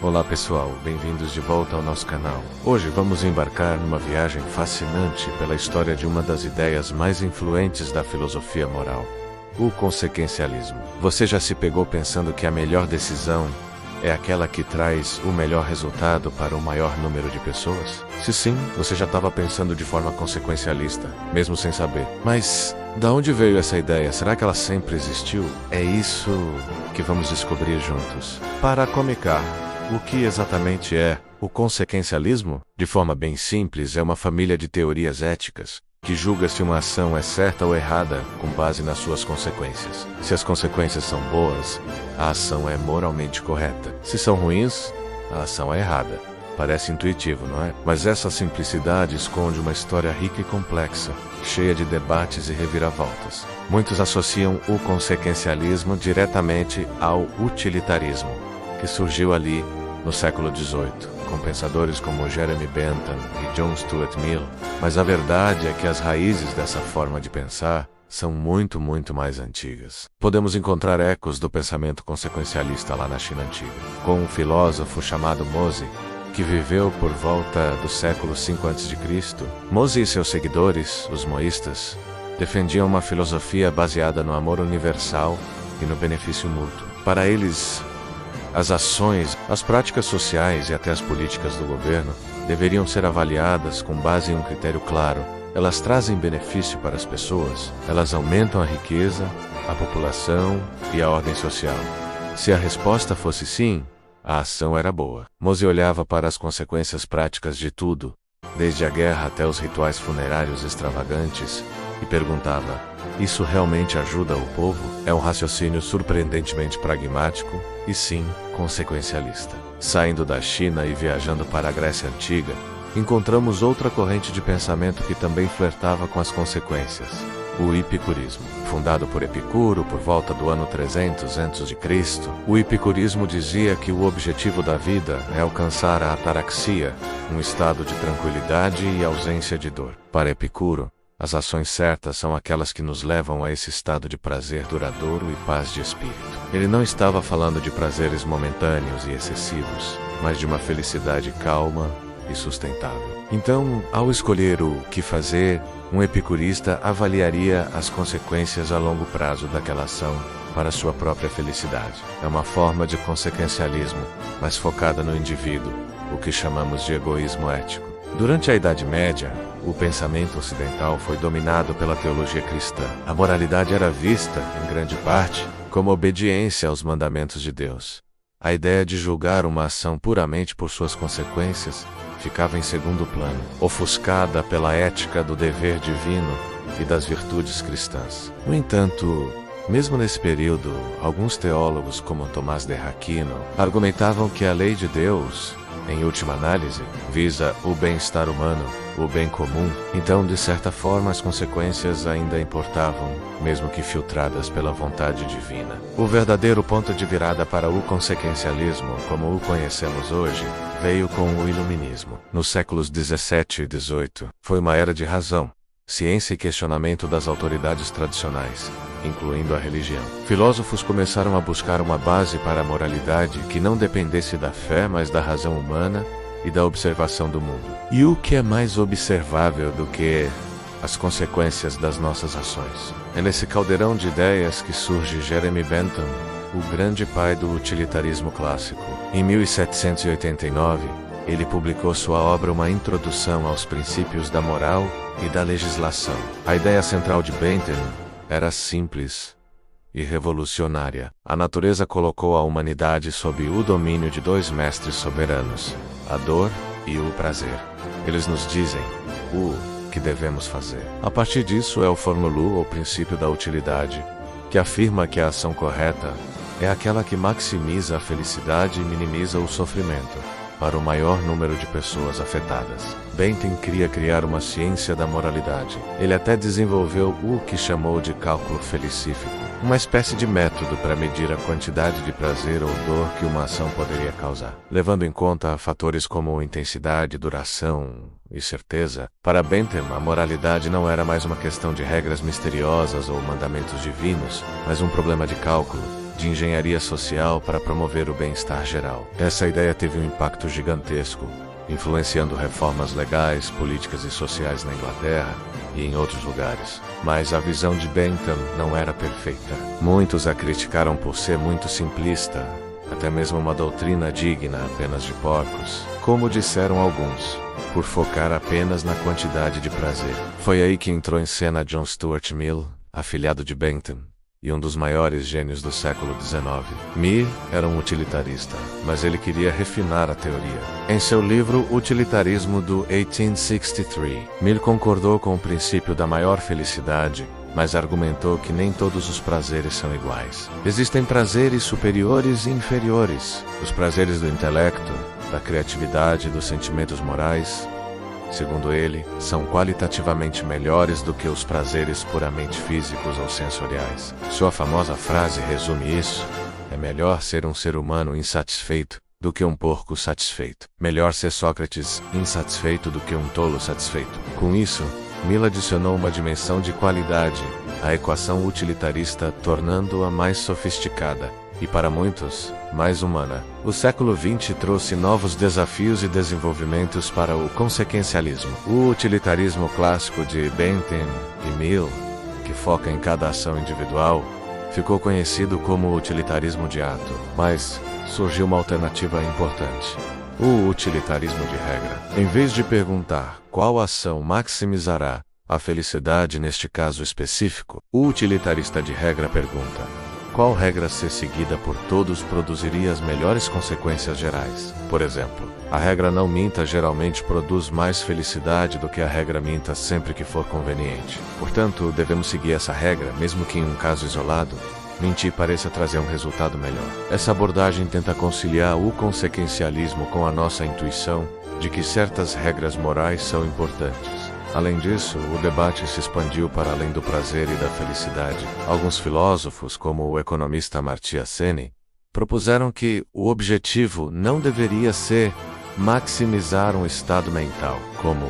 Olá pessoal, bem-vindos de volta ao nosso canal. Hoje vamos embarcar numa viagem fascinante pela história de uma das ideias mais influentes da filosofia moral, o consequencialismo. Você já se pegou pensando que a melhor decisão é aquela que traz o melhor resultado para o maior número de pessoas? Se sim, você já estava pensando de forma consequencialista, mesmo sem saber. Mas da onde veio essa ideia? Será que ela sempre existiu? É isso que vamos descobrir juntos. Para começar, o que exatamente é o consequencialismo? De forma bem simples, é uma família de teorias éticas que julga se uma ação é certa ou errada com base nas suas consequências. Se as consequências são boas, a ação é moralmente correta. Se são ruins, a ação é errada. Parece intuitivo, não é? Mas essa simplicidade esconde uma história rica e complexa, cheia de debates e reviravoltas. Muitos associam o consequencialismo diretamente ao utilitarismo, que surgiu ali no século XVIII, com pensadores como Jeremy Bentham e John Stuart Mill. Mas a verdade é que as raízes dessa forma de pensar são muito mais antigas. Podemos encontrar ecos do pensamento consequencialista lá na China antiga, com um filósofo chamado Mozi, que viveu por volta do século V a.C. Mozi e seus seguidores, os moístas, defendiam uma filosofia baseada no amor universal e no benefício mútuo. Para eles, as ações, as práticas sociais e até as políticas do governo deveriam ser avaliadas com base em um critério claro. Elas trazem benefício para as pessoas, elas aumentam a riqueza, a população e a ordem social. Se a resposta fosse sim, a ação era boa. Mozi olhava para as consequências práticas de tudo, desde a guerra até os rituais funerários extravagantes, e perguntava: isso realmente ajuda o povo? É um raciocínio surpreendentemente pragmático e sim, consequencialista. Saindo da China e viajando para a Grécia Antiga, encontramos outra corrente de pensamento que também flertava com as consequências: o epicurismo. Fundado por Epicuro por volta do ano 300 a.C., o epicurismo dizia que o objetivo da vida é alcançar a ataraxia, um estado de tranquilidade e ausência de dor. Para Epicuro, as ações certas são aquelas que nos levam a esse estado de prazer duradouro e paz de espírito. Ele não estava falando de prazeres momentâneos e excessivos, mas de uma felicidade calma e sustentável. Então, ao escolher o que fazer, um epicurista avaliaria as consequências a longo prazo daquela ação para sua própria felicidade. É uma forma de consequencialismo, mas focada no indivíduo, o que chamamos de egoísmo ético. Durante a Idade Média, o pensamento ocidental foi dominado pela teologia cristã. A moralidade era vista, em grande parte, como obediência aos mandamentos de Deus. A ideia de julgar uma ação puramente por suas consequências ficava em segundo plano, ofuscada pela ética do dever divino e das virtudes cristãs. No entanto, mesmo nesse período, alguns teólogos, como Tomás de Aquino, argumentavam que a lei de Deus, em última análise, visa o bem-estar humano, o bem comum. Então, de certa forma, as consequências ainda importavam, mesmo que filtradas pela vontade divina. O verdadeiro ponto de virada para o consequencialismo, como o conhecemos hoje, veio com o Iluminismo. Nos séculos 17 e 18, foi uma era de razão, ciência e questionamento das autoridades tradicionais, incluindo a religião. Filósofos começaram a buscar uma base para a moralidade que não dependesse da fé, mas da razão humana e da observação do mundo. E o que é mais observável do que as consequências das nossas ações? É nesse caldeirão de ideias que surge Jeremy Bentham, o grande pai do utilitarismo clássico. Em 1789, ele publicou sua obra Uma Introdução aos Princípios da Moral e da Legislação. A ideia central de Bentham era simples e revolucionária. A natureza colocou a humanidade sob o domínio de dois mestres soberanos, a dor e o prazer. Eles nos dizem o que devemos fazer. A partir disso formulou o princípio da utilidade, que afirma que a ação correta é aquela que maximiza a felicidade e minimiza o sofrimento para o maior número de pessoas afetadas. Bentham queria criar uma ciência da moralidade. Ele até desenvolveu o que chamou de cálculo felicífico, uma espécie de método para medir a quantidade de prazer ou dor que uma ação poderia causar, levando em conta fatores como intensidade, duração e certeza. Para Bentham, a moralidade não era mais uma questão de regras misteriosas ou mandamentos divinos, mas um problema de cálculo, de engenharia social para promover o bem-estar geral. Essa ideia teve um impacto gigantesco, influenciando reformas legais, políticas e sociais na Inglaterra e em outros lugares. Mas a visão de Bentham não era perfeita. Muitos a criticaram por ser muito simplista, até mesmo uma doutrina digna apenas de porcos, como disseram alguns, por focar apenas na quantidade de prazer. Foi aí que entrou em cena John Stuart Mill, afilhado de Bentham, e um dos maiores gênios do século XIX. Mill era um utilitarista, mas ele queria refinar a teoria. Em seu livro Utilitarismo do 1863, Mill concordou com o princípio da maior felicidade, mas argumentou que nem todos os prazeres são iguais. Existem prazeres superiores e inferiores. Os prazeres do intelecto, da criatividade e dos sentimentos morais, segundo ele, são qualitativamente melhores do que os prazeres puramente físicos ou sensoriais. Sua famosa frase resume isso: é melhor ser um ser humano insatisfeito do que um porco satisfeito. Melhor ser Sócrates insatisfeito do que um tolo satisfeito. Com isso, Mill adicionou uma dimensão de qualidade à equação utilitarista, tornando-a mais sofisticada e, para muitos, mais humana. O século XX trouxe novos desafios e desenvolvimentos para o consequencialismo. O utilitarismo clássico de Bentham e Mill, que foca em cada ação individual, ficou conhecido como utilitarismo de ato. Mas surgiu uma alternativa importante: o utilitarismo de regra. Em vez de perguntar qual ação maximizará a felicidade neste caso específico, o utilitarista de regra pergunta: qual regra a ser seguida por todos produziria as melhores consequências gerais? Por exemplo, a regra não minta geralmente produz mais felicidade do que a regra minta sempre que for conveniente. Portanto, devemos seguir essa regra, mesmo que em um caso isolado, mentir pareça trazer um resultado melhor. Essa abordagem tenta conciliar o consequencialismo com a nossa intuição de que certas regras morais são importantes. Além disso, o debate se expandiu para além do prazer e da felicidade. Alguns filósofos, como o economista Amartya Sen, propuseram que o objetivo não deveria ser maximizar um estado mental, como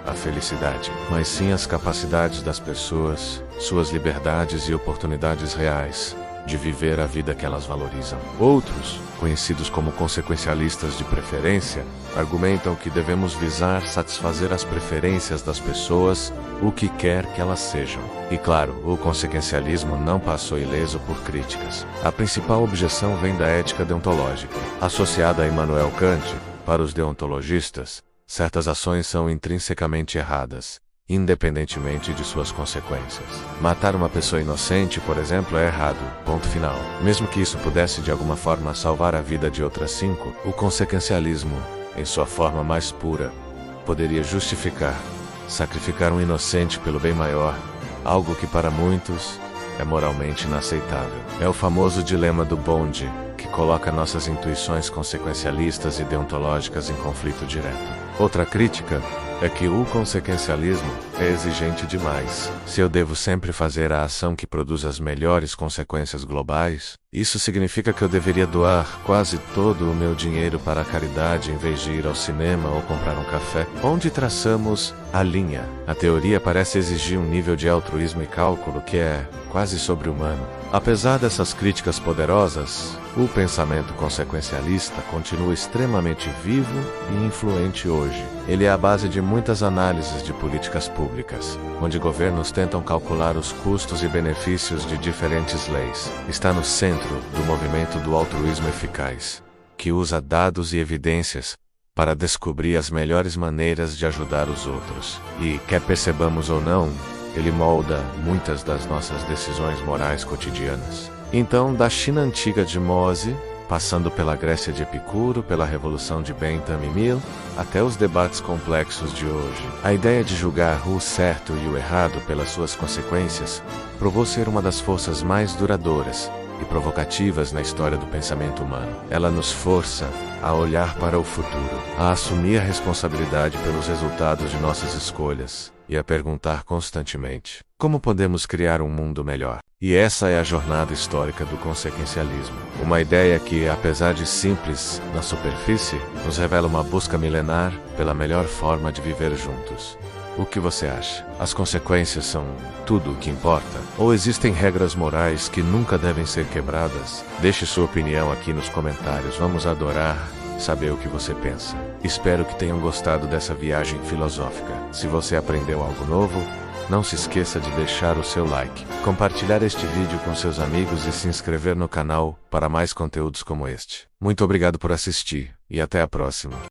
a felicidade, mas sim as capacidades das pessoas, suas liberdades e oportunidades reais de viver a vida que elas valorizam. Outros, conhecidos como consequencialistas de preferência, argumentam que devemos visar satisfazer as preferências das pessoas, o que quer que elas sejam. E claro, o consequencialismo não passou ileso por críticas. A principal objeção vem da ética deontológica. Associada a Immanuel Kant, para os deontologistas, certas ações são intrinsecamente erradas, independentemente de suas consequências. Matar uma pessoa inocente, por exemplo, é errado, ponto final. Mesmo que isso pudesse de alguma forma salvar a vida de outras 5, o consequencialismo, em sua forma mais pura, poderia justificar sacrificar um inocente pelo bem maior, algo que para muitos é moralmente inaceitável. É o famoso dilema do bonde, que coloca nossas intuições consequencialistas e deontológicas em conflito direto. Outra crítica é que o consequencialismo é exigente demais. Se eu devo sempre fazer a ação que produz as melhores consequências globais, isso significa que eu deveria doar quase todo o meu dinheiro para a caridade em vez de ir ao cinema ou comprar um café. Onde traçamos a linha? A teoria parece exigir um nível de altruísmo e cálculo que é quase sobre-humano. Apesar dessas críticas poderosas, o pensamento consequencialista continua extremamente vivo e influente hoje. Ele é a base de muitas análises de políticas públicas, onde governos tentam calcular os custos e benefícios de diferentes leis. Está no centro do movimento do altruísmo eficaz, que usa dados e evidências para descobrir as melhores maneiras de ajudar os outros. E, quer percebamos ou não, ele molda muitas das nossas decisões morais cotidianas. Então, da China antiga de Mose, passando pela Grécia de Epicuro, pela Revolução de Bentham e Mill, até os debates complexos de hoje, a ideia de julgar o certo e o errado pelas suas consequências provou ser uma das forças mais duradouras e provocativas na história do pensamento humano. Ela nos força a olhar para o futuro, a assumir a responsabilidade pelos resultados de nossas escolhas e a perguntar constantemente: como podemos criar um mundo melhor? E essa é a jornada histórica do consequencialismo. Uma ideia que, apesar de simples na superfície, nos revela uma busca milenar pela melhor forma de viver juntos. O que você acha? As consequências são tudo o que importa? Ou existem regras morais que nunca devem ser quebradas? Deixe sua opinião aqui nos comentários. Vamos adorar saber o que você pensa. Espero que tenham gostado dessa viagem filosófica. Se você aprendeu algo novo, não se esqueça de deixar o seu like, compartilhar este vídeo com seus amigos e se inscrever no canal para mais conteúdos como este. Muito obrigado por assistir e até a próxima.